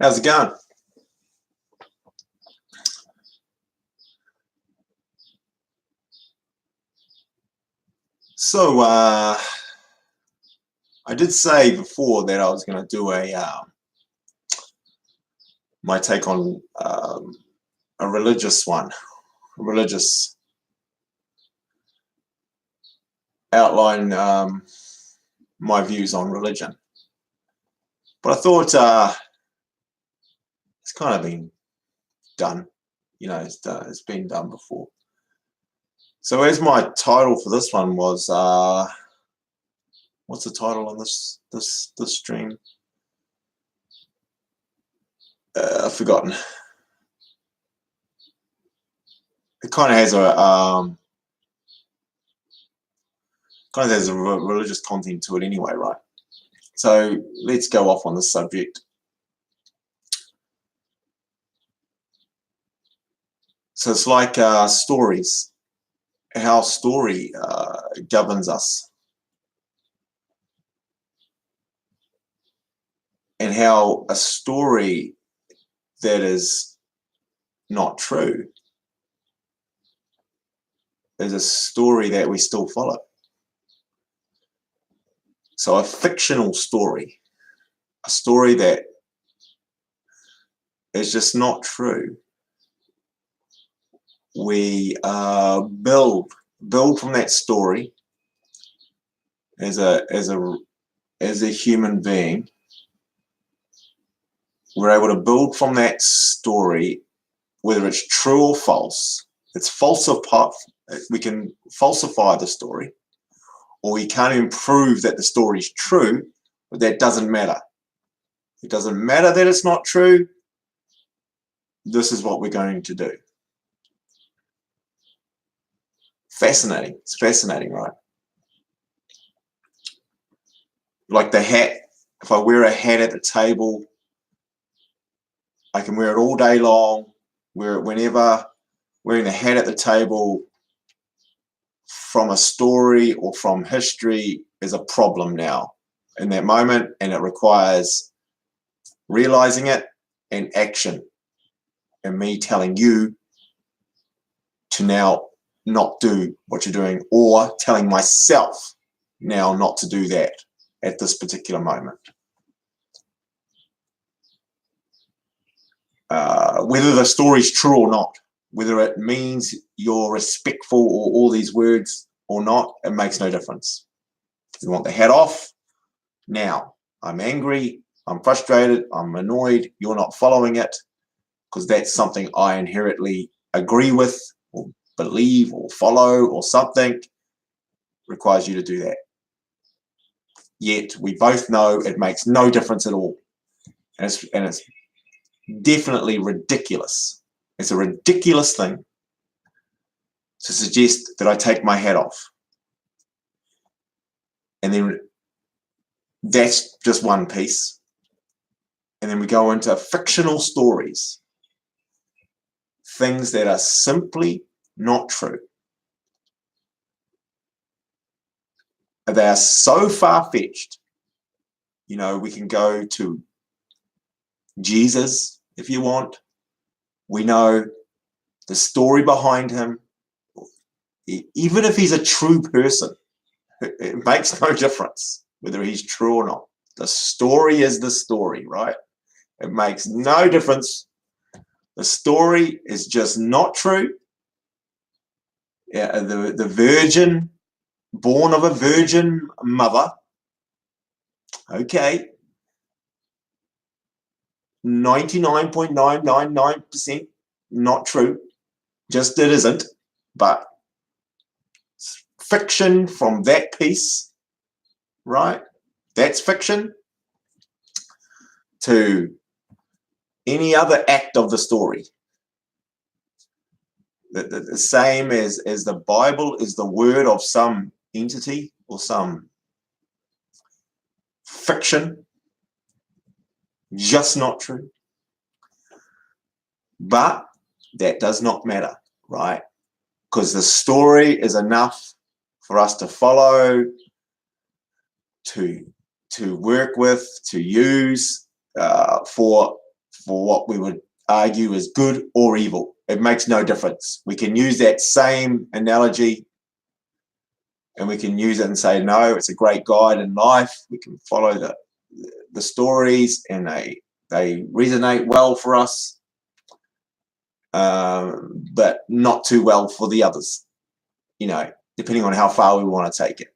How's it going? So, I did say before that I was going to do my take on a religious one, a religious outline, my views on religion. But I thought it's kind of been done, it's been done before. So as my title for this one was, what's the title on this stream? I've forgotten. It kind of has a religious content to it anyway, right? So let's go off on this subject. So it's like stories, how story governs us, and how a story that is not true is a story that we still follow. So a fictional story, a story that is just not true, we build from that story as a human being. We're able to build from that story, whether it's true or false. It's falsified. We can falsify the story, or we can't even prove that the story is true, but that doesn't matter. It doesn't matter that it's not true. This is what we're going to do. Fascinating. It's fascinating, right? Like the hat. If I wear a hat at the table, I can wear it all day long, wear it whenever. Wearing the hat at the table from a story or from history is a problem now in that moment, and it requires realizing it and action, and me telling you to now not do what you're doing, or telling myself now not to do that at this particular moment. Whether the story's true or not, whether it means you're respectful or all these words or not, it makes no difference. You want the hat off now. I'm angry, I'm frustrated, I'm annoyed, you're not following it, because that's something I inherently agree with or believe or follow, or something requires you to do that. Yet we both know it makes no difference at all. And it's definitely ridiculous. It's a ridiculous thing to suggest that I take my hat off. And then that's just one piece. And then we go into fictional stories. Things that are simply not true. They are so far-fetched. We can go to Jesus if you want. We know the story behind him. Even if he's a true person, it makes no difference whether he's true or not. The story is the story, right? It makes no difference. The story is just not true. Yeah, the virgin, born of a virgin mother, okay, 99.999% not true. Just it isn't. But fiction from that piece, right? That's fiction. To any other act of the story. The same as the Bible is the word of some entity or some fiction, just not true. But that does not matter, right? Because the story is enough for us to follow, to work with, to use for what we would argue is good or evil. It makes no difference. We can use that same analogy and we can use it and say, no, it's a great guide in life. We can follow the stories and they resonate well for us, but not too well for the others, depending on how far we want to take it.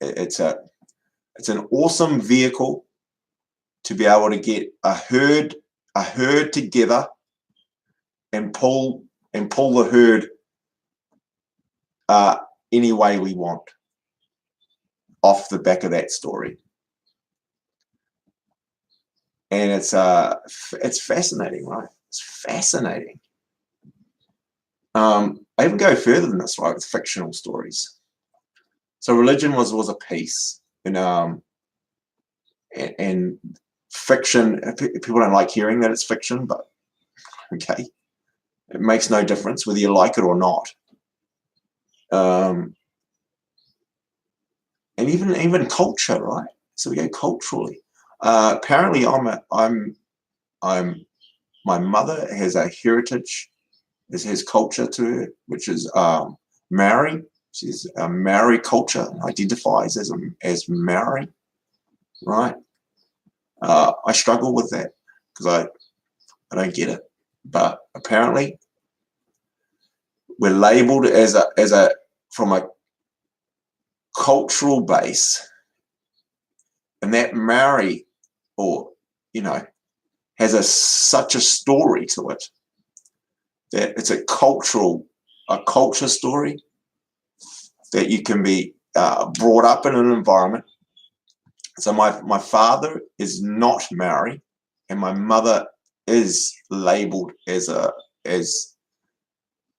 It's an awesome vehicle to be able to get a herd together and pull the herd any way we want off the back of that story. And it's fascinating, right? It's fascinating. I even go further than this, right? With fictional stories. So religion was a piece, and fiction. People don't like hearing that it's fiction, but okay, it makes no difference whether you like it or not. And even culture, right? So we go culturally. Apparently, my mother has a heritage, has culture to her, which is Maori. She's a Maori culture, identifies as Maori, right? I struggle with that because I don't get it, but apparently we're labelled as a from a cultural base, and that Maori, or has such a story to it that it's a culture story that you can be brought up in an environment. So my father is not Maori, and my mother is labelled as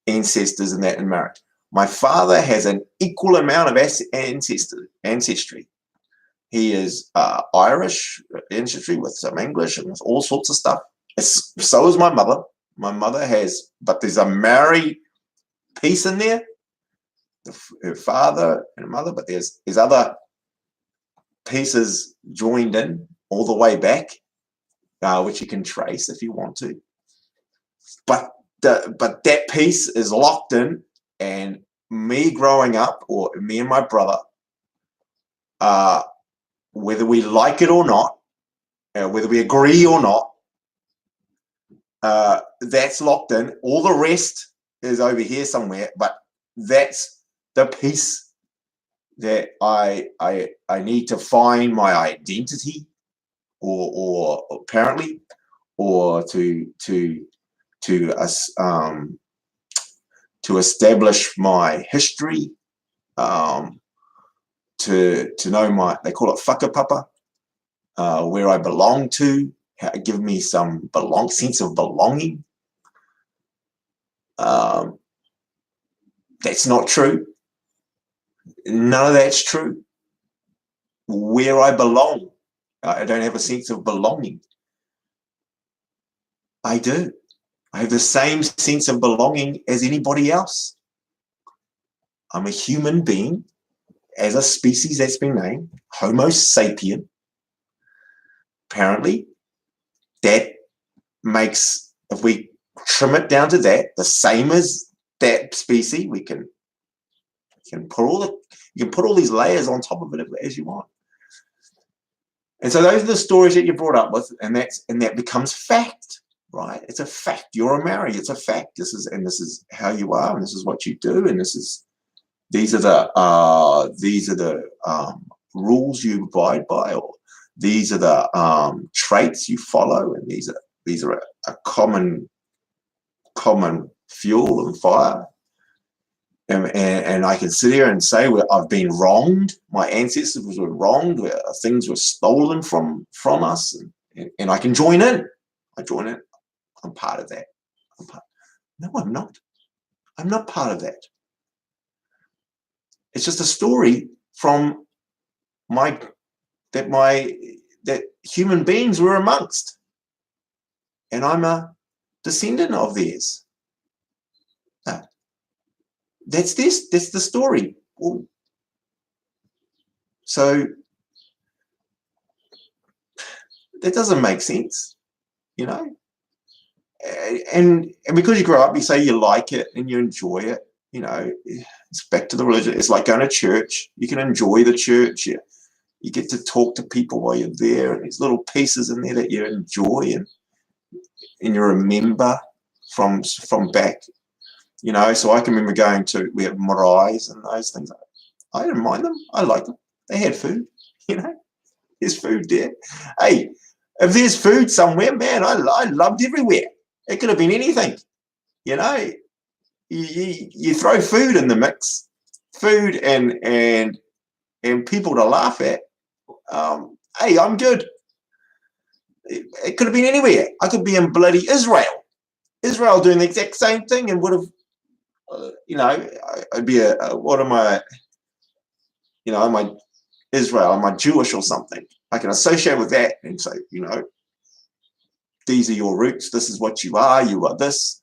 ancestors in that and Maori. My father has an equal amount of ancestry. He is Irish ancestry with some English and with all sorts of stuff. So is my mother. My mother has, but there's a Maori piece in there. Her father and her mother, but there's other pieces joined in all the way back, which you can trace if you want to. But that piece is locked in, and me growing up, or me and my brother, whether we like it or not, whether we agree or not, that's locked in. All the rest is over here somewhere, but that's the piece that I need to find my identity, or apparently, or to establish my history, to know they call it whakapapa, where I belong to, give me some sense of belonging. That's not true. None of that's true. Where I belong, I don't have a sense of belonging. I do. I have the same sense of belonging as anybody else. I'm a human being, as a species that's been named, Homo sapien. Apparently, that makes, if we trim it down to that, the same as that species, we can put all these layers on top of it as you want. And so those are the stories that you're brought up with, and that becomes fact, right? It's a fact. You're a Maori. It's a fact. This is how you are, and this is what you do, and these are the rules you abide by, or these are the traits you follow, and these are a common fuel and fire. And I can sit here and say, well, I've been wronged. My ancestors were wronged. Where things were stolen from us, and I can join in. I'm part of that. No, I'm not. I'm not part of that. It's just a story from that human beings were amongst, and I'm a descendant of theirs. That's the story. So That doesn't make sense, you know. And because you grow up, you say you like it and you enjoy it. You know, it's back to the religion. It's like going to church. You can enjoy the church. You get to talk to people while you're there, and there's little pieces in there that you enjoy and you remember from back. You know, so I can remember going to, we have marae's and those things. I didn't mind them. I liked them. They had food. You know, there's food there. Hey, if there's food somewhere, man, I loved everywhere. It could have been anything. You know, you throw food in the mix, food and people to laugh at. Hey, I'm good. It could have been anywhere. I could be in bloody Israel doing the exact same thing, and would have, you know, I'd be what am I? You know, am I Israel? Am I Jewish or something? I can associate with that and say, you know, these are your roots. This is what you are. You are this,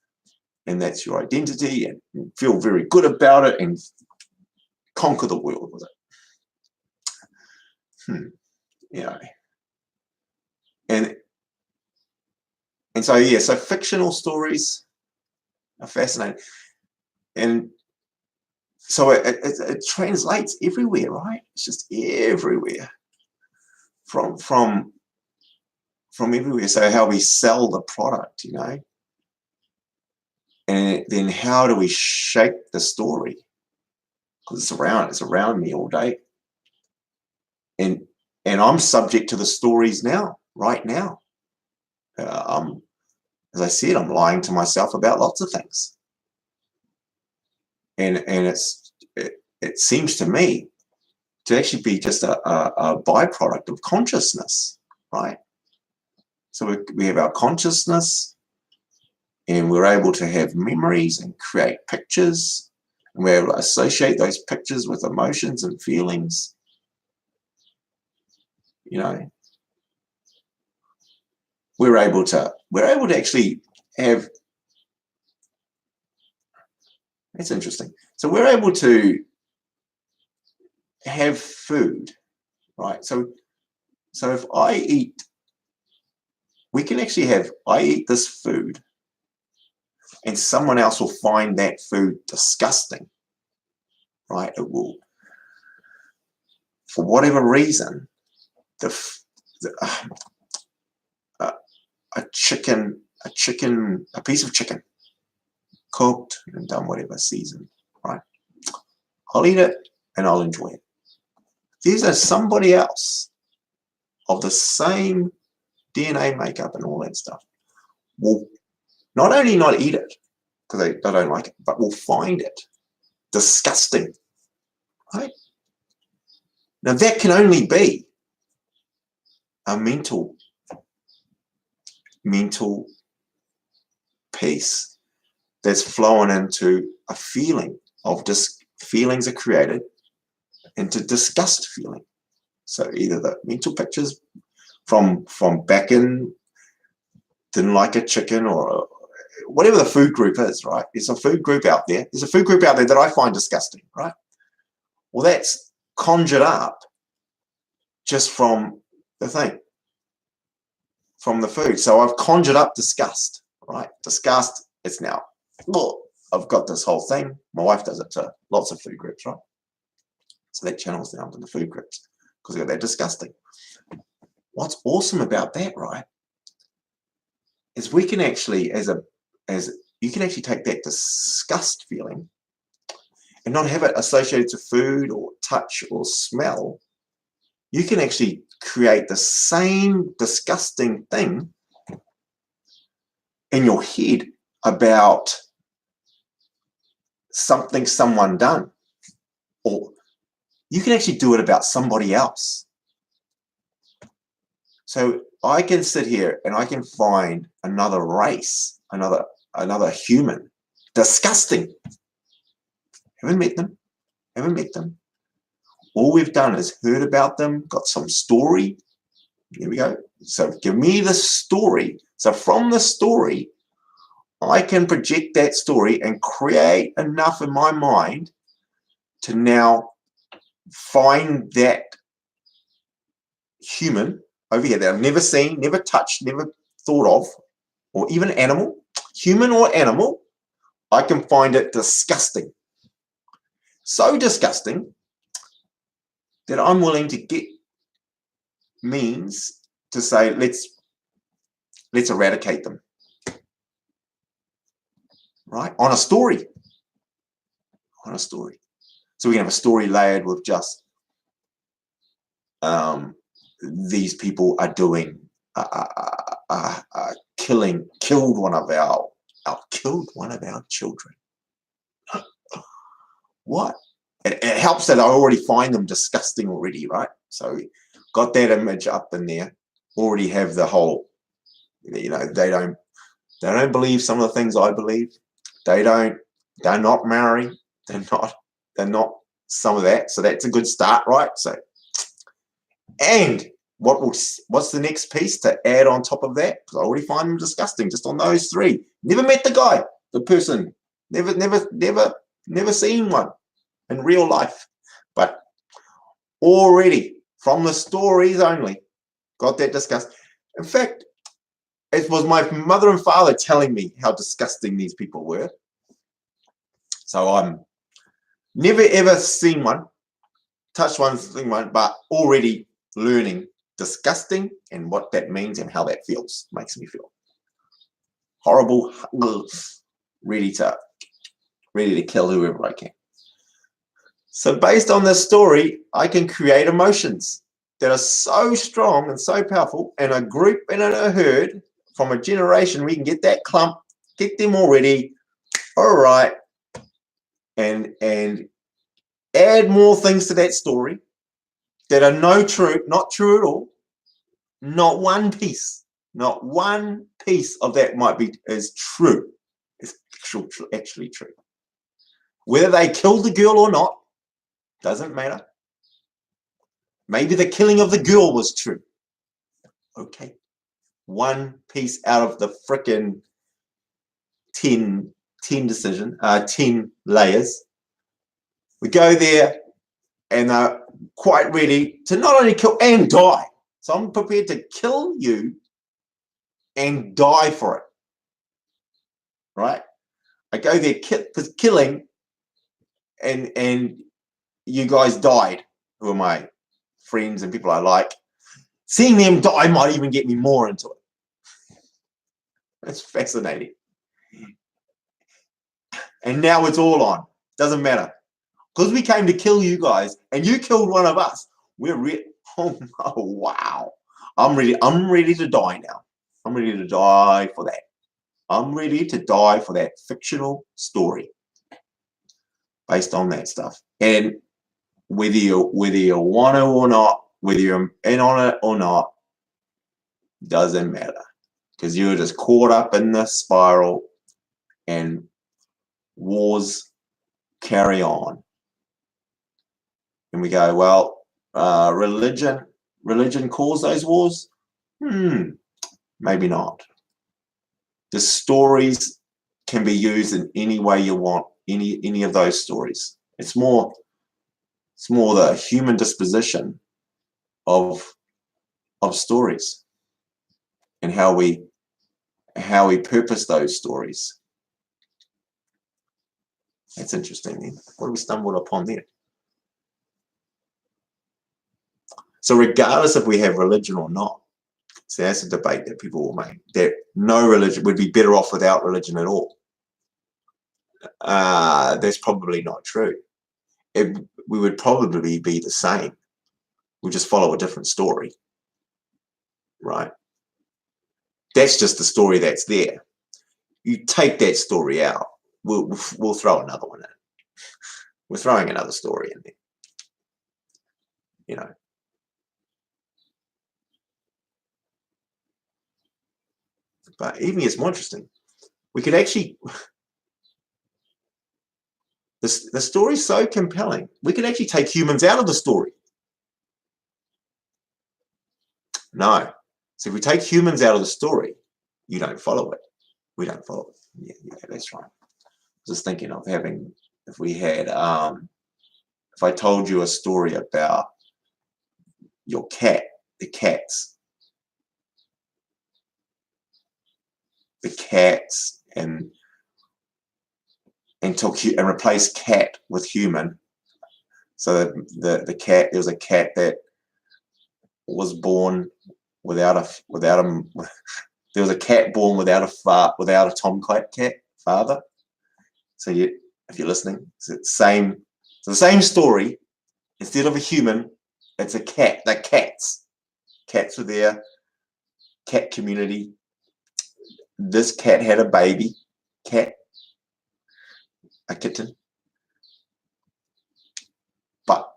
and that's your identity, and feel very good about it and conquer the world with it. You know, and so yeah, so fictional stories are fascinating, and so it translates everywhere, right? It's just everywhere, from everywhere. So how we sell the product, you know, and then how do we shape the story? Because it's around me all day, and I'm subject to the stories now, right now. As I said, I'm lying to myself about lots of things, and it seems to me to actually be just a byproduct of consciousness, right? So we have our consciousness, and we're able to have memories and create pictures, and we're able to associate those pictures with emotions and feelings. You know, we're able to actually have. That's interesting. So we're able to have food, right? So if I eat, we can actually have, I eat this food, and someone else will find that food disgusting, right? It will, for whatever reason, a piece of chicken, cooked and done whatever, seasoned, right? I'll eat it and I'll enjoy it. There's somebody else of the same DNA makeup and all that stuff will not only not eat it because they don't like it, but will find it disgusting, right? Now that can only be a mental piece that's flowing into a feeling of feelings are created into disgust feeling. So either the mental pictures from back in, didn't like a chicken, or whatever the food group is, right? There's a food group out there. There's a food group out there that I find disgusting, right? Well, that's conjured up just from the thing, from the food. So I've conjured up disgust, right? Disgust, it's now, look, I've got this whole thing. My wife does it to lots of food groups, right? So that channels down to the food groups because they're disgusting. What's awesome about that, right, is we can actually, you can actually take that disgust feeling and not have it associated to food or touch or smell. You can actually create the same disgusting thing in your head about something someone done, or you can actually do it about somebody else. So I can sit here and I can find another race, another human, disgusting. Haven't met them. All we've done is heard about them, got some story. Here we go. So give me the story. So from the story, I can project that story and create enough in my mind to now find that human over here that I've never seen, never touched, never thought of, or even animal, human or animal, I can find it disgusting. So disgusting that I'm willing to get means to say, let's eradicate them. Right? On a story. On a story. So we can have a story layered with just these people are doing killed one of our children. What? It helps that I already find them disgusting already, right? So got that image up in there. Already have the whole, you know, they don't believe some of the things I believe. They're not married. They're not some of that. So that's a good start, right? So, and what's the next piece to add on top of that? Because I already find them disgusting just on those three. Never met the guy, the person. Never seen one in real life. But already from the stories only, got that disgust. In fact, it was my mother and father telling me how disgusting these people were. So I'm never ever seen one, touched one, seen one, but already learning disgusting and what that means and how that feels. Makes me feel horrible, ready to kill whoever I can. So based on this story, I can create emotions that are so strong and so powerful in a group and in a herd. From a generation, we can get that clump, get them already, all right, and add more things to that story that are not true at all. Not one piece of that is true. It's actually true. Whether they killed the girl or not doesn't matter. Maybe the killing of the girl was true. Okay. One piece out of the frickin' 10 layers. We go there and are quite ready to not only kill and die. So I'm prepared to kill you and die for it. Right? I go there because killing and you guys died, who are my friends and people I like. Seeing them die might even get me more into it. It's fascinating. And now it's all on. Doesn't matter. Because we came to kill you guys and you killed one of us. Oh wow. I'm ready to die now. I'm ready to die for that. I'm ready to die for that fictional story based on that stuff. And whether you want to or not, whether you're in on it or not, doesn't matter. Because you're just caught up in this spiral and wars carry on. And we go, well, religion caused those wars? Maybe not. The stories can be used in any way you want, any of those stories. It's more the human disposition of stories and how we purpose those stories. That's interesting. Then. What have we stumbled upon there? So regardless if we have religion or not, so that's a debate that people will make, that no religion would be better off without religion at all. That's probably not true. We would probably be the same. We just follow a different story, right? That's just the story that's there. You take that story out, we'll throw another one in. We're throwing another story in there, you know. But even it's more interesting. We could actually, the story's so compelling, we could actually take humans out of the story. No. So if we take humans out of the story, you don't follow it. We don't follow it. Yeah, that's right. I was just thinking of having, if we had, if I told you a story about your cat, the cats, the cats and replaced cat with human. So the cat, there was a cat that was born without a there was a cat born without a tomcat father. So if you're listening, it's the same story. Instead of a human, it's a cat. They're cats. Cats were there. Cat community. This cat had a baby cat, a kitten, but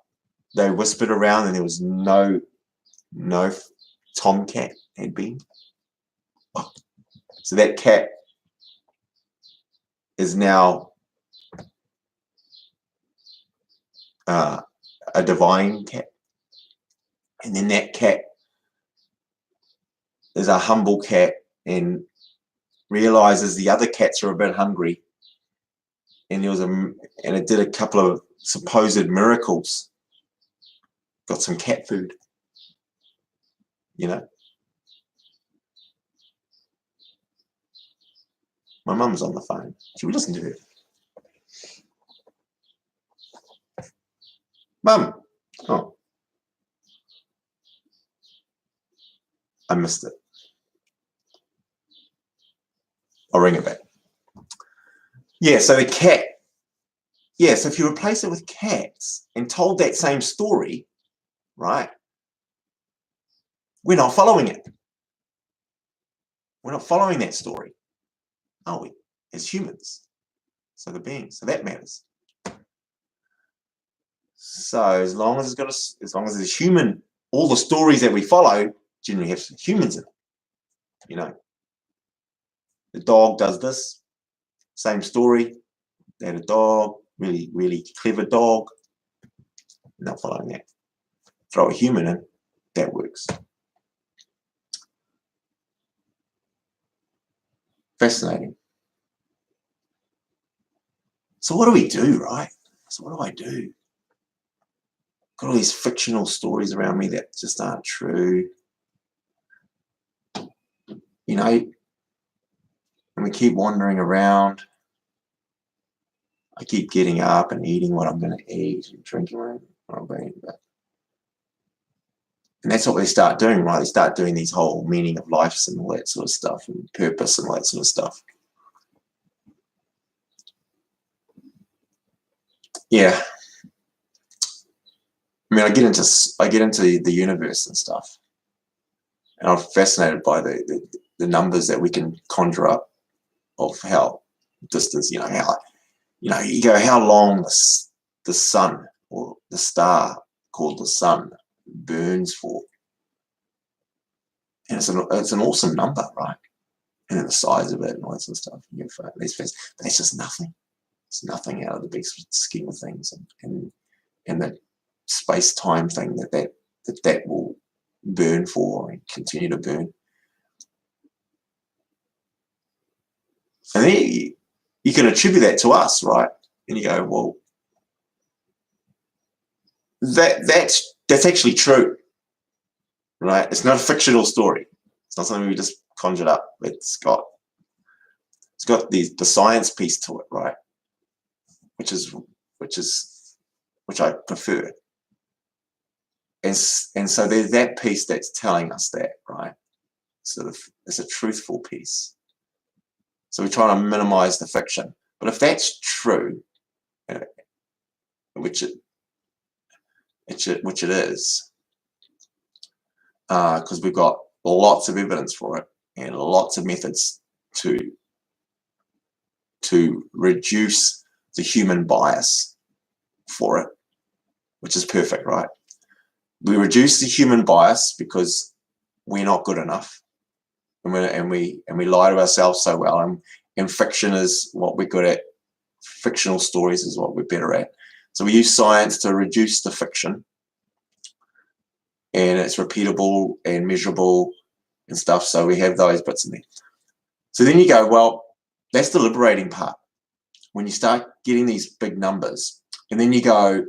they whispered around, and there was no tomcat had been. So that cat is now a divine cat, and then that cat is a humble cat and realizes the other cats are a bit hungry, and it did a couple of supposed miracles. Got some cat food, My mum's on the phone. Should we listen to her? Mum. Oh, I missed it. I'll ring it back. Yeah, so the cat. Yeah, so if you replace it with cats and told that same story, right? We're not following it. We're not following that story, are we? As humans. So the beings. So that matters. So as long as it's human, all the stories that we follow generally have humans in it. The dog does this. Same story. They had a dog, really, really clever dog. Not following that. Throw a human in, that works. Fascinating. So what do we do, right? So what do I do? Got all these fictional stories around me that just aren't true. And we keep wandering around. I keep getting up and eating what I'm going to eat and drinking what I'm going to. And that's what they start doing, right? They start doing these whole meaning of lives and all that sort of stuff, and purpose and all that sort of stuff. Yeah. I mean, I get into the universe and stuff, and I'm fascinated by the numbers that we can conjure up of how distance. You go how long the sun or the star called the sun burns for, and it's an awesome number, right? And then the size of it and all that sort of stuff. But that's just nothing. It's nothing out of the big scheme of things, and the space-time thing that will burn for and continue to burn. And then you can attribute that to us, right? And you go, well, that's actually true, right? It's not a fictional story. It's not something we just conjured up. It's got the science piece to it, right? Which I prefer. And so there's that piece that's telling us that, right? Sort of, it's a truthful piece. So we're trying to minimize the fiction. But if that's true, which it is, because we've got lots of evidence for it and lots of methods to reduce the human bias for it, which is perfect, right? We reduce the human bias because we're not good enough, and we lie to ourselves so well, and fiction is what we're good at. Fictional stories is what we're better at. So we use science to reduce the fiction, and it's repeatable and measurable and stuff. So we have those bits in there. So then you go, well, that's the liberating part. When you start getting these big numbers, and then you go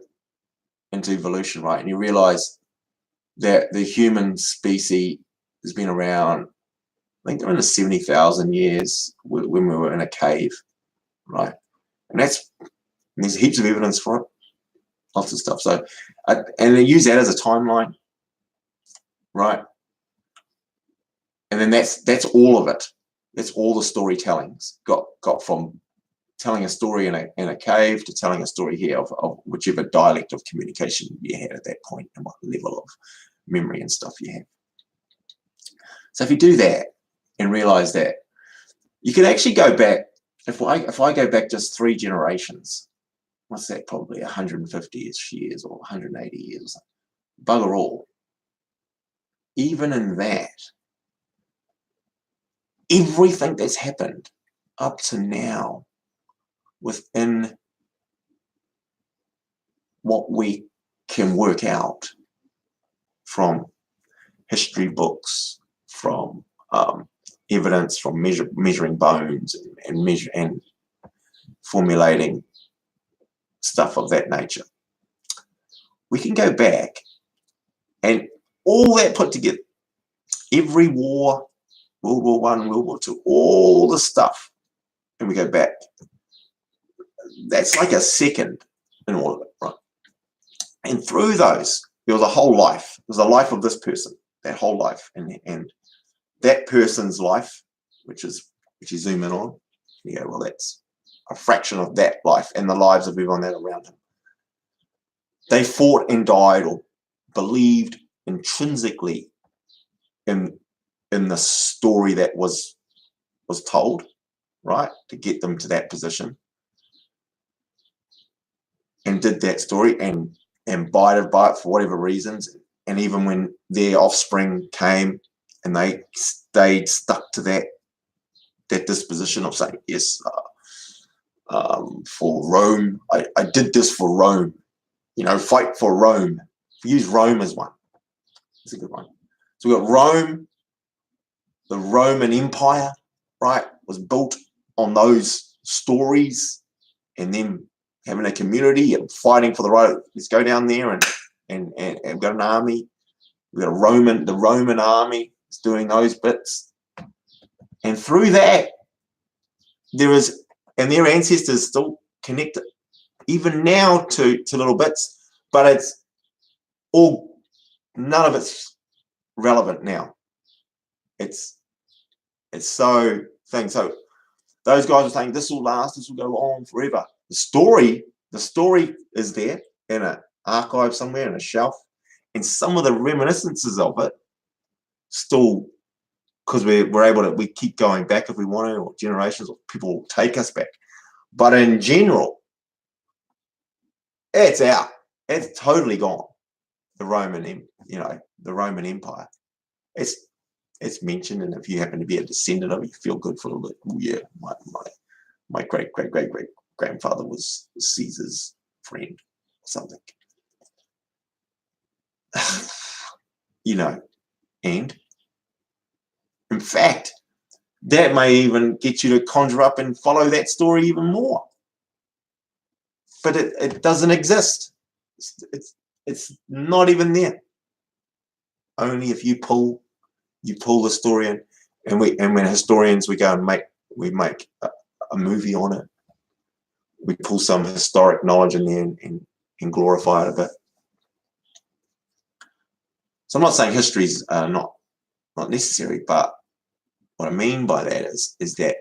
into evolution, right? And you realize that the human species has been around I think they're in the 70,000 years when we were in a cave, right? And there's heaps of evidence for it, lots of stuff. So, and they use that as a timeline, right? And then that's all of it. That's all the storytellings got from telling a story in a cave to telling a story here of whichever dialect of communication you had at that point and what level of memory and stuff you have. So if you do that and realize that, you can actually go back, if I go back just 3 generations, what's that, probably 150 years or 180 years or something, bugger all. Even in that, everything that's happened up to now within what we can work out from history books, from evidence, from measuring bones and formulating stuff of that nature. We can go back and all that put together, every war, World War I, World War II, all the stuff, and we go back. That's like a second in all of it, right? And through those, there was a whole life. There was a life of this person, that whole life, and that person's life, which you zoom in on, you go, well, that's a fraction of that life and the lives of everyone that around him. They fought and died or believed intrinsically in the story that was told, right, to get them to that position, and did that story and abided by it for whatever reasons. And even when their offspring came and they stayed stuck to that disposition of saying, yes, for Rome, I did this for Rome, fight for Rome. We use Rome as one. It's a good one. So we've got Rome, the Roman Empire, right, was built on those stories, and then having a community and fighting for the right. Let's go down there and we've got an army. We've got the Roman army is doing those bits. And through that, and their ancestors still connected even now to little bits, but it's all, none of it's relevant now. It's so thing. So those guys are saying this will last, this will go on forever. The story is there in an archive somewhere, in a shelf, and some of the reminiscences of it still, because we're able to, we keep going back if we want to, or generations, or people will take us back. But in general, it's out. It's totally gone. The Roman Empire. It's mentioned, and if you happen to be a descendant of it, you feel good for a little bit. Oh, yeah, my great grandfather was Caesar's friend or something. And in fact, that may even get you to conjure up and follow that story even more. But it doesn't exist. It's not even there. Only if you pull the story in, and when historians, we go and make a movie on it. We pull some historic knowledge in there and glorify it a bit. So I'm not saying history's not necessary, but what I mean by that is that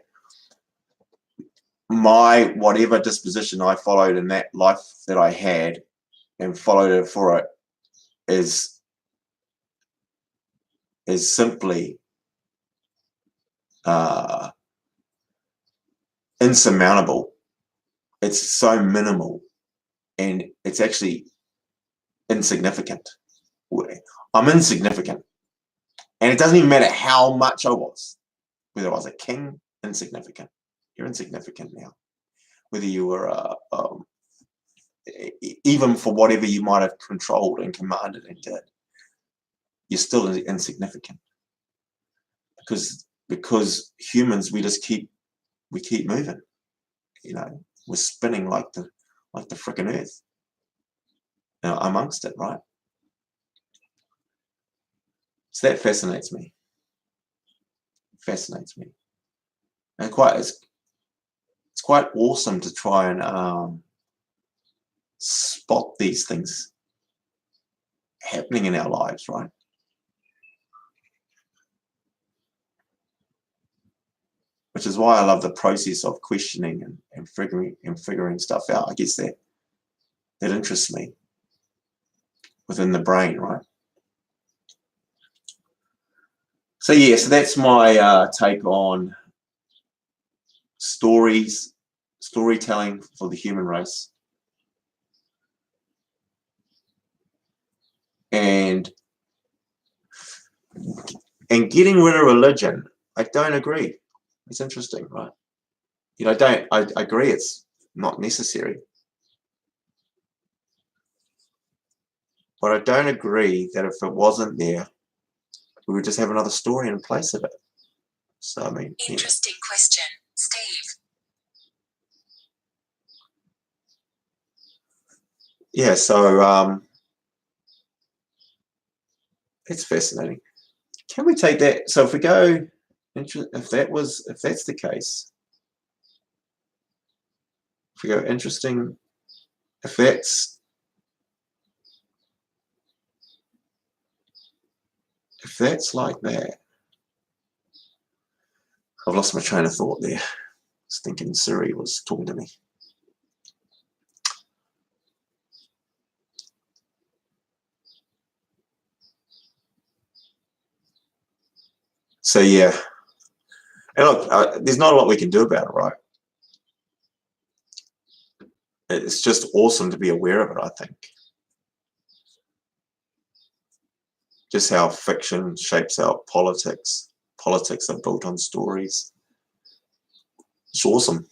my whatever disposition I followed in that life that I had and followed it for it is simply insurmountable. It's so minimal, and it's actually insignificant. I'm insignificant, and it doesn't even matter how much I was. Whether I was a king, insignificant. You're insignificant now. Whether you were even for whatever you might have controlled and commanded and did, you're still insignificant. Because humans, we keep moving. We're spinning like the frickin' earth amongst it, right? So that fascinates me. Fascinates me. And it's quite awesome to try and spot these things happening in our lives, right? Which is why I love the process of questioning and figuring stuff out. I guess that interests me within the brain, right? So yeah, so that's my take on storytelling for the human race. And getting rid of religion, I don't agree. It's interesting, right? You know, I agree it's not necessary. But I don't agree that if it wasn't there, we would just have another story in place of it. So, I mean... Interesting question, Steve. Yeah, so it's fascinating. Can we take that? So if we go, if that's the case, if we go interesting, if that's like that, I've lost my train of thought there. I was thinking Siri was talking to me. So yeah, and look, there's not a lot we can do about it, right? It's just awesome to be aware of it, I think. Just how fiction shapes our politics. Politics are built on stories. It's awesome.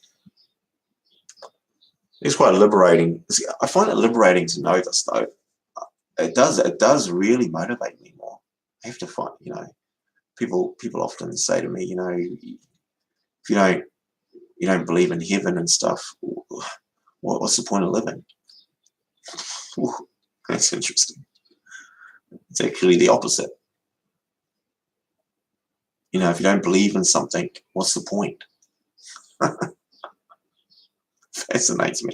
It's quite liberating. I find it liberating to know this, though. It does really motivate me more. I have to find, you know, people often say to me, you know, if you don't believe in heaven and stuff, what's the point of living? Ooh, that's interesting. It's actually the opposite. You know, if you don't believe in something, what's the point? Fascinates me.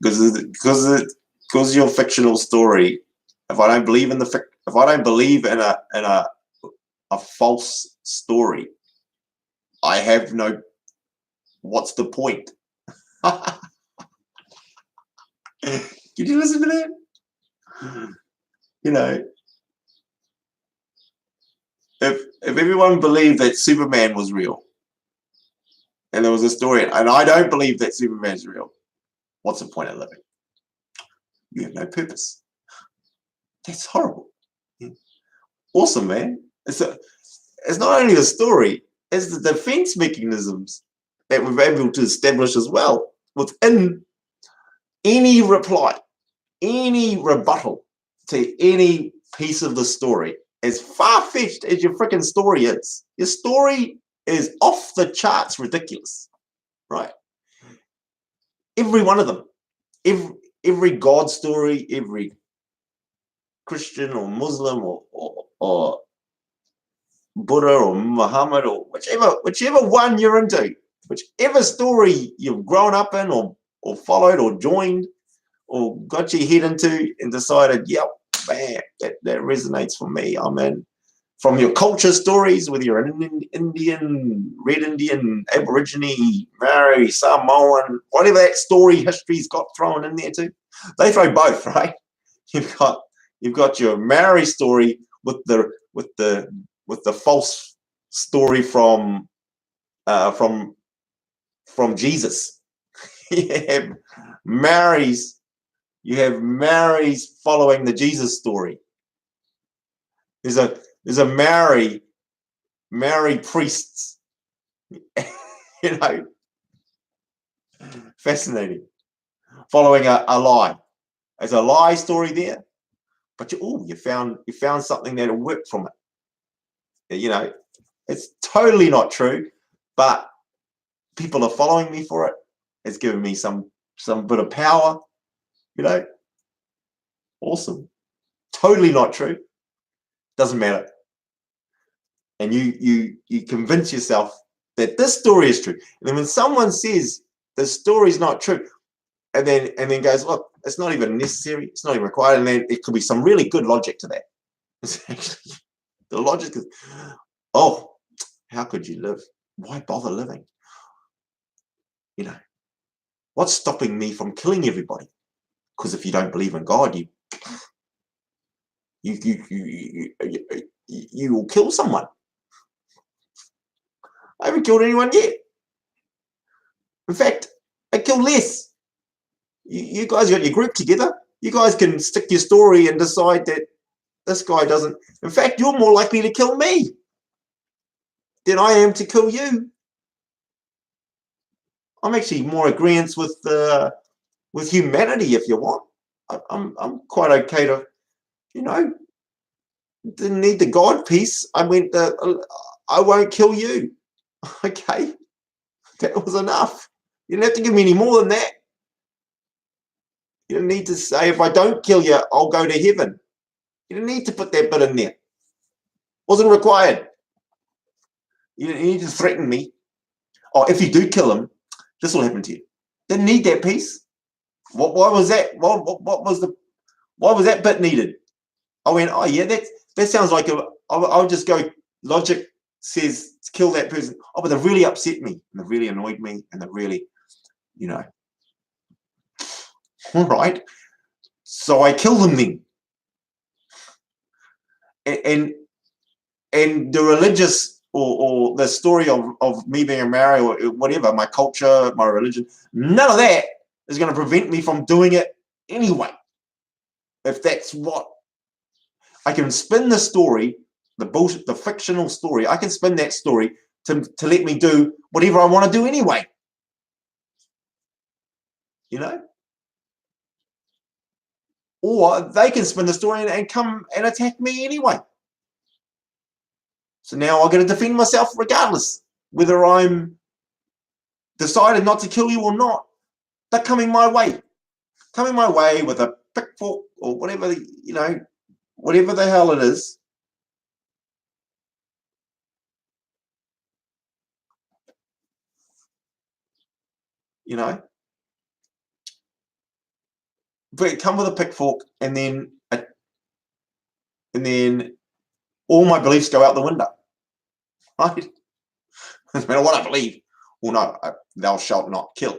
Because your fictional story, if I don't believe in a false story, I have no, what's the point? Can you listen to that? You know, if everyone believed that Superman was real, and there was a story, and I don't believe that Superman's real, what's the point of living? You have no purpose. That's horrible. Awesome, man. It's not only a story, it's the defense mechanisms that we're able to establish as well within any reply, any rebuttal to any piece of the story. As far-fetched as your freaking story is, your story is off the charts ridiculous, right? Every one of them. Every God story, every Christian or Muslim or Buddha or Muhammad or whichever one you're into, whichever story you've grown up in or followed or joined or got your head into and decided, yep, bam, that resonates for me. I'm in. From your culture stories, whether you're an Indian, Red Indian, Aborigine, Maori, Samoan, whatever that story history's got thrown in there too. They throw both, right? You've got your Maori story with the false story from Jesus. You have Maoris following the Jesus story. There's a Maori priests. You know, fascinating. Following a lie. There's a lie story there, but you found something that'll work from it. You know, it's totally not true, but people are following me for it. It's given me some bit of power. You know, awesome. Totally not true, Doesn't matter. And you convince yourself that this story is true. And then when someone says the story is not true, and then goes, look, it's not even necessary, it's not even required, and then it could be some really good logic to that. It's actually, the logic is, oh, how could you live? Why bother living? You know, what's stopping me from killing everybody? Because if you don't believe in God, you will kill someone. I haven't killed anyone yet. In fact, I kill less. You guys got your group together. You guys can stick your story and decide that this guy doesn't. In fact, you're more likely to kill me than I am to kill you. I'm actually more agreeant with humanity, if you want. I'm quite okay to, you know, didn't need the God piece. I went, I won't kill you. Okay, that was enough. You didn't have to give me any more than that. You didn't need to say, if I don't kill you, I'll go to heaven. You didn't need to put that bit in there. Wasn't required. You didn't need to threaten me. Oh, if you do kill him, this will happen to you. Didn't need that piece. Why was that? Why was that bit needed? I went, oh yeah, that sounds like I'll just go, logic says kill that person. Oh, but they really upset me, and they really annoyed me, and they really, you know. All right. So I kill them then. And the religious or the story of me being a Maori or whatever, my culture, my religion, none of that is going to prevent me from doing it anyway. If that's what I can spin the story, the bullshit, the fictional story, I can spin that story to let me do whatever I want to do anyway. You know? Or they can spin the story and come and attack me anyway. So now I've got to defend myself regardless, whether I'm decided not to kill you or not. They're coming my way with a pitchfork or whatever, you know, whatever the hell it is. You know, but come with a pitchfork, and then all my beliefs go out the window. Right? No matter what I believe. Well, no, thou shalt not kill.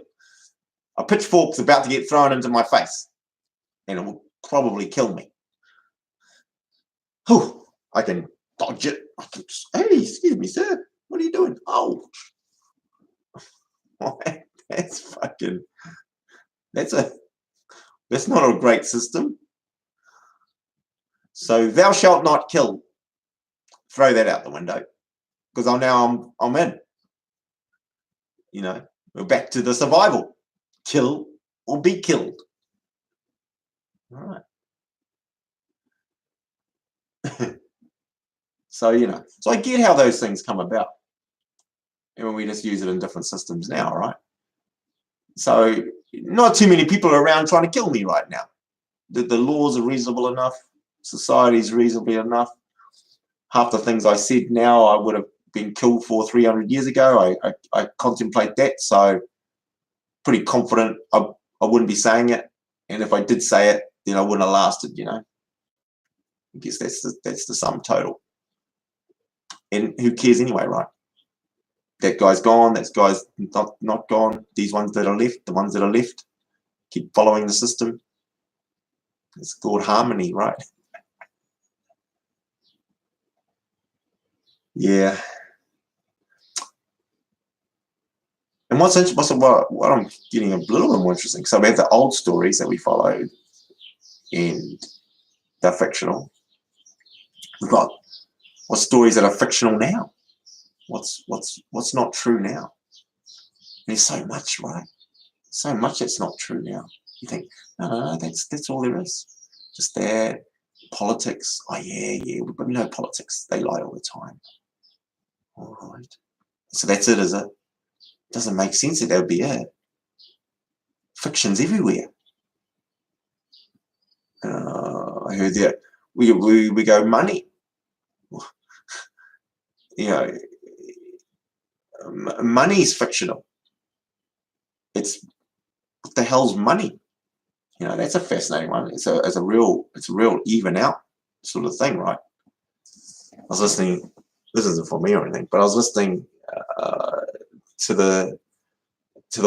A pitchfork's about to get thrown into my face, and it will probably kill me. Oh, I can dodge it. I can just, hey, excuse me, sir. What are you doing? Oh, that's fucking. That's not a great system. So thou shalt not kill. Throw that out the window, because I'm in. You know, we're back to the survival. Kill or be killed. All right. So, you know, so I get how those things come about. And when we just use it in different systems now, right? So not too many people are around trying to kill me right now. The laws are reasonable enough. Society's reasonably enough. Half the things I said now, I would have been killed for 300 years ago. I contemplate that. So pretty confident I wouldn't be saying it. And if I did say it, then I wouldn't have lasted, you know. I guess that's the sum total. And who cares anyway, right? That guy's gone, that guy's not gone. These ones that are left, the ones that are left, keep following the system. It's called harmony, right? Yeah. And what I'm getting a little bit more interesting. So we have the old stories that we followed, and they're fictional. We've got what stories that are fictional now. What's not true now? There's so much, right? So much that's not true now. You think, no, that's all there is. Just that. Politics. Oh yeah, but we know politics. They lie all the time. All right. So that's it, is it? Doesn't make sense that would be it. Fiction's everywhere. I heard that we go money. you know, money's fictional. It's what the hell's money? You know, that's a fascinating one. It's a real even out sort of thing, right? I was listening. This isn't for me or anything, but I was listening to the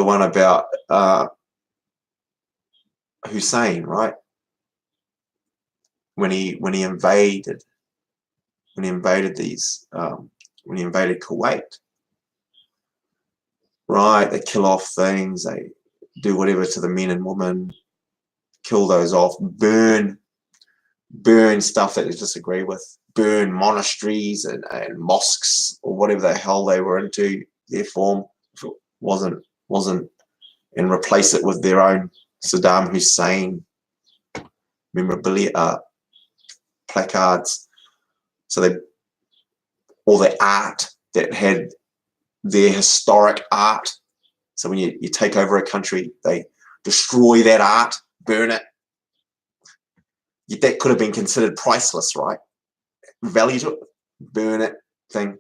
one about Hussein, right? When he invaded Kuwait, right? They kill off things. They do whatever to the men and women. Kill those off. Burn stuff that they disagree with. Burn monasteries and mosques or whatever the hell they were into their form. If it wasn't, and replace it with their own Saddam Hussein memorabilia, placards. So they, all the art that had their historic art. So when you take over a country, they destroy that art, burn it. That could have been considered priceless, right? Value to it, burn it, thing.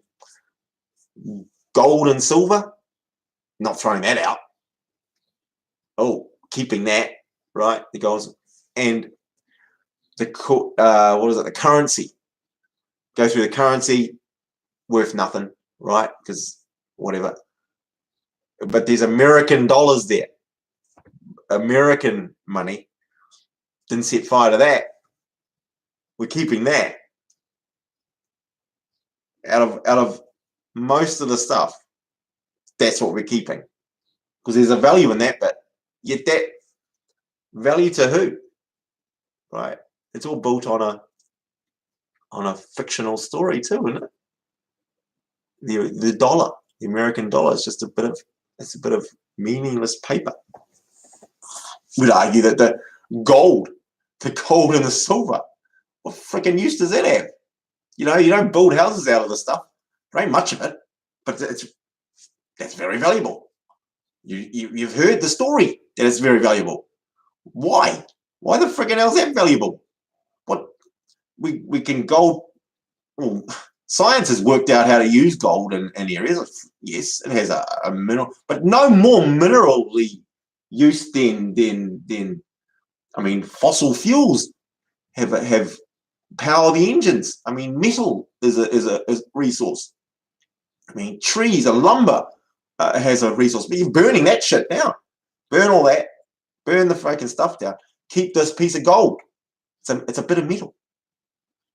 Gold and silver, not throwing that out. Oh, keeping that, right? The gold and the what is it? The currency. Go through the currency, worth nothing, right? Because whatever. But there's American dollars there. American money. Didn't set fire to that. We're keeping that. Out of most of the stuff, that's what we're keeping. Because there's a value in that, but yet that value to who? Right? It's all built on a fictional story too, isn't it? The dollar, the American dollar, is just a bit of meaningless paper. We'd argue that the gold and the silver, what freaking use does that have? You know, you don't build houses out of this stuff. There ain't much of it, but that's very valuable. You've heard the story that it's very valuable. Why? Why the freaking hell is that valuable? What we can gold. Well, science has worked out how to use gold in areas. Yes, it has a mineral, but no more minerally use than I mean, fossil fuels have power the engines. I mean, metal is a resource. I mean, trees, a lumber has a resource. But you're burning that shit down. Burn all that. Burn the freaking stuff down. Keep this piece of gold. It's a bit of metal.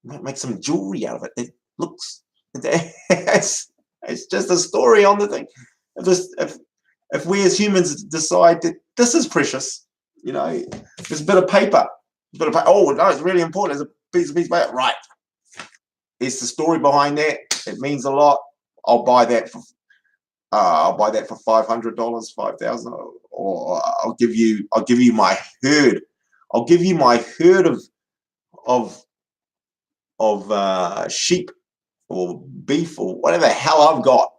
You might make some jewelry out of it. It looks. It's just a story on the thing. If we as humans decide that this is precious, you know, there's a bit of paper. Oh no, it's really important. There's a piece of paper. Right. It's the story behind that. It means a lot. I'll buy that for $500, $5,000, or I'll give you my herd. I'll give you my herd of sheep or beef or whatever the hell I've got.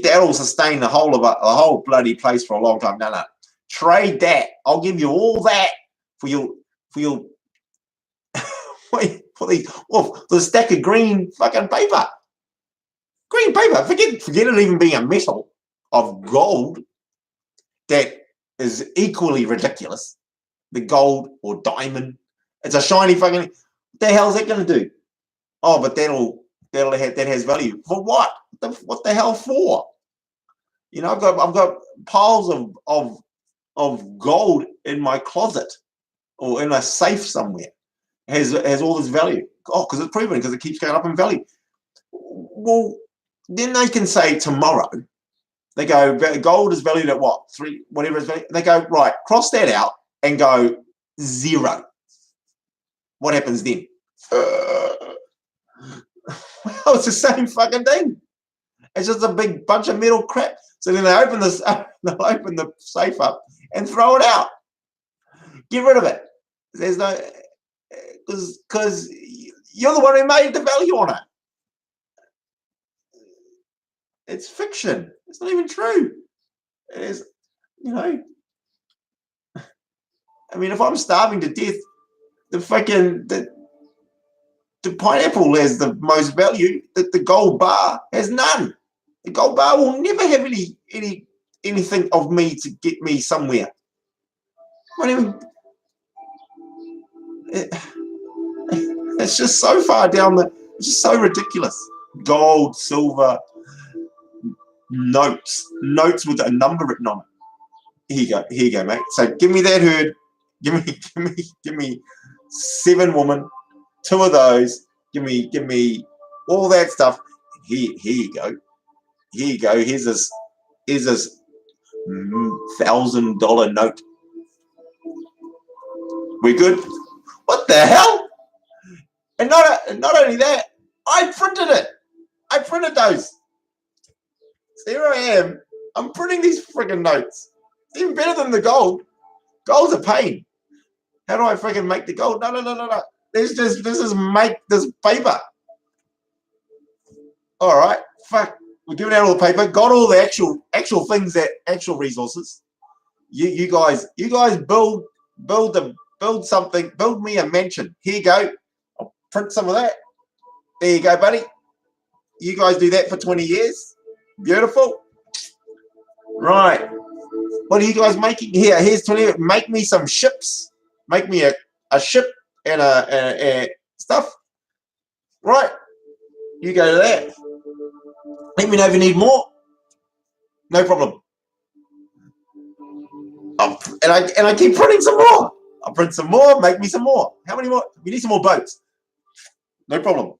That'll sustain the whole bloody place for a long time. No. Trade that. I'll give you all that for your for the stack of green fucking paper. Green paper. Forget it even being a metal of gold that is equally ridiculous. The gold or diamond. It's a shiny fucking. What the hell is that going to do? Oh, but that has value for what? What the hell for? You know, I've got piles of gold in my closet or in a safe somewhere. Has all this value. Oh, because it's proven, because it keeps going up in value. Well, then they can say tomorrow, they go, gold is valued at what? 3, whatever is valued. They go, right, cross that out and go 0. What happens then? Well, it's the same fucking thing. It's just a big bunch of metal crap. So then they'll open the safe up and throw it out. Get rid of it. There's no, because you're the one who made the value on it. It's fiction. It's not even true. It is, you know. I mean, if I'm starving to death, the The pineapple has the most value. That the gold bar has none. The gold bar will never have anything of me to get me somewhere. What do you mean? It's just so far down the. It's just so ridiculous. Gold, silver, notes with a number written on it. Here you go, mate. So give me that herd. Give me 7 women, 2 of those. Give me all that stuff. Here you go. Here you go. Here's this $1,000 note. We're good. What the hell? And not only that, I printed it. I printed those. So here I am. I'm printing these friggin' notes. It's even better than the gold. Gold's a pain. How do I friggin' make the gold? No. This is make this paper. All right. Fuck. We're giving out all the paper. Got all the actual things, that actual resources. You guys build something. Build me a mansion. Here you go. I'll print some of that. There you go, buddy. You guys do that for 20 years. Beautiful. Right. What are you guys making? Here's 20. Make me some ships. Make me a ship and a stuff. Right. You go to that. Let me know if you need more. No problem. And I keep printing some more. I'll print some more. Make me some more. How many more? We need some more boats. No problem.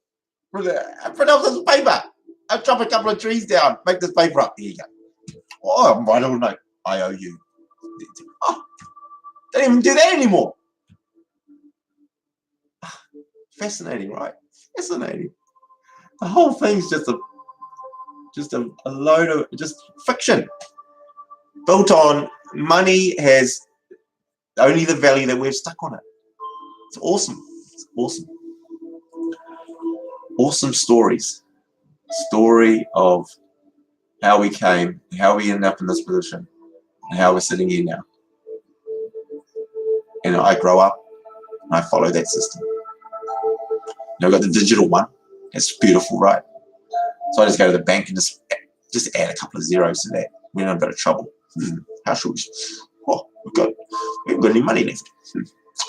I print off this paper. I'll chop a couple of trees down. Make this paper up. Here you go. Oh, my little note. I owe you. Oh, don't even do that anymore. Fascinating, right? Fascinating. The whole thing's just a load of just fiction built on money has only the value that we've stuck on it. It's awesome. It's awesome. Awesome stories. Story of how we came, how we ended up in this position, and how we're sitting here now. And I grow up and I follow that system. I've got the digital one. It's beautiful, right? So I just go to the bank and just add a couple of zeros to that. We're in a bit of trouble. How should we? Oh, we haven't got any money left.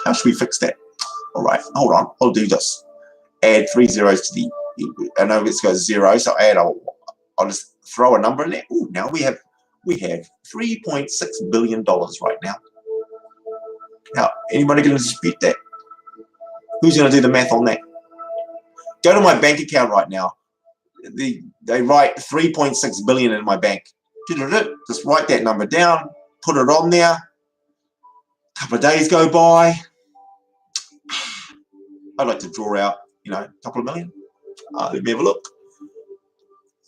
How should we fix that? All right, hold on. I'll do this. Add 3 zeros to the. I know it's got 0, so I'll just throw a number in there. Ooh, now we have $3.6 billion right now. Now, anybody going to dispute that? Who's going to do the math on that? Go to my bank account right now. They write 3.6 billion in my bank. Just write that number down, put it on there. A couple of days go by. I'd like to draw out, a couple of million. Let me have a look.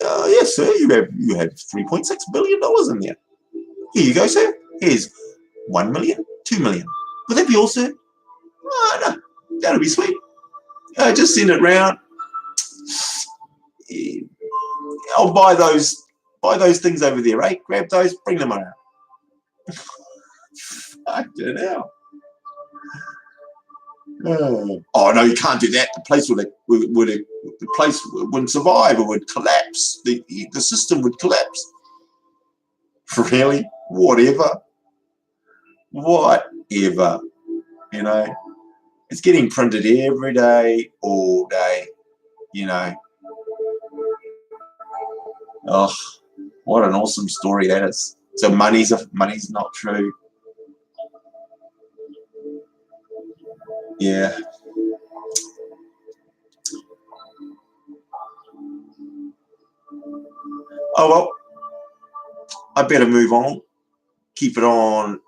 Yes, sir, you have $3.6 billion in there. Here you go, sir. Here's 1 million, 2 million. Would that be all, sir? Oh, no, that'll be sweet. Just send it round. I'll buy those things over there, right? Grab those, bring them around. Fucking hell. Oh no, you can't do that. The place wouldn't survive. It would collapse. The system would collapse. Really? Whatever. It's getting printed every day, all day. Oh, what an awesome story that is. So money's not true. Yeah. Oh well, I better move on. Keep it on.